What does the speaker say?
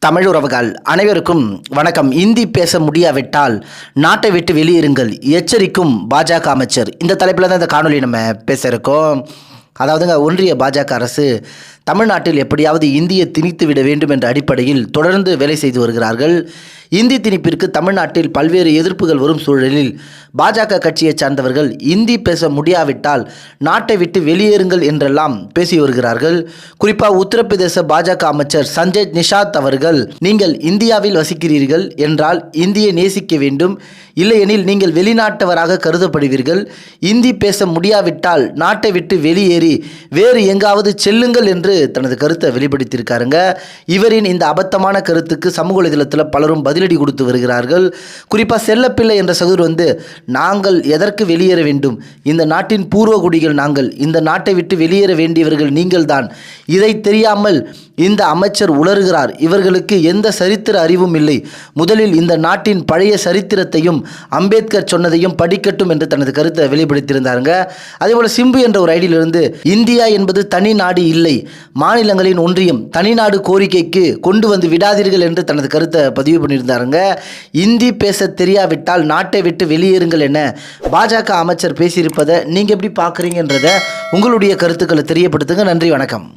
தமிழ் உறவுகள் அனைவருக்கும் வணக்கம். இந்தி பேச முடியாவிட்டால் நாட்டை விட்டு வெளியேறுங்கள், எச்சரிக்கும் பாஜக அமைச்சர். இந்த தலைப்பில் தான் இந்த காணொலி நம்ம பேச இருக்கோம். அதாவதுங்க, ஒன்றிய பாஜக அரசு தமிழ்நாட்டில் எப்படியாவது இந்தியை திணித்து விட வேண்டும் என்ற அடிப்படையில் தொடர்ந்து வேலை செய்து வருகிறார்கள். இந்தி திணிப்பிற்கு தமிழ்நாட்டில் பல்வேறு எதிர்ப்புகள் வரும் சூழலில் பாஜக கட்சியைச் சார்ந்தவர்கள் இந்தி பேச முடியாவிட்டால் நாட்டை விட்டு வெளியேறுங்கள் என்றெல்லாம் பேசி வருகிறார்கள். குறிப்பாக உத்தரப்பிரதேச பாஜக அமைச்சர் சஞ்சய் நிஷாத் அவர்கள், நீங்கள் இந்தியாவில் வசிக்கிறீர்கள் என்றால் இந்தியை நேசிக்க வேண்டும், இல்லையெனில் நீங்கள் வெளிநாட்டவராக கருதப்படுவீர்கள், இந்தி பேச முடியாவிட்டால் நாட்டை விட்டு வெளியேறி வேறு எங்காவது செல்லுங்கள் என்று தனது கருத்தை வெளிப்படுத்தியிருக்காருங்க. இவரின் இந்த அபத்தமான கருத்துக்கு சமூக வலைதளத்தில் பலரும் பதிலடி கொடுத்து வருகிறார்கள். குறிப்பாக செல்லப்பிள்ளை என்ற சகோதரர் நாங்கள் எதற்கு வெளியேற வேண்டும், இந்த நாட்டின் பூர்வகுடிகள் நாங்கள், இந்த நாட்டை விட்டு வெளியேற வேண்டியவர்கள் நீங்கள்தான், இதை தெரியாமல் இந்த அமைச்சர் உளறுகிறார், இவர்களுக்கு எந்த சரித்திர அறிவும் இல்லை, முதலில் இந்த நாட்டின் பழைய சரித்திரத்தையும் அம்பேத்கர் சொன்னதையும் படிக்கட்டும் என்று தனது கருத்தை வெளிப்படுத்தியிருந்தாருங்க. அதேபோல் சிம்பு என்ற ஒரு ஐடியிலிருந்து, இந்தியா என்பது தனி நாடு இல்லை, மாநிலங்களின் ஒன்றியம், தனிநாடு கோரிக்கைக்கு கொண்டு வந்து விடாதீர்கள் என்று தனது கருத்தை பதிவு பண்ணியிருந்தாருங்க. இந்தி பேச தெரியாவிட்டால் நாட்டை விட்டு வெளியேறுங்கள் என பாஜக அமைச்சர் பேசியிருப்பதை நீங்கள் எப்படி பார்க்குறீங்கன்றதை உங்களுடைய கருத்துக்களை தெரியப்படுத்துங்க. நன்றி, வணக்கம்.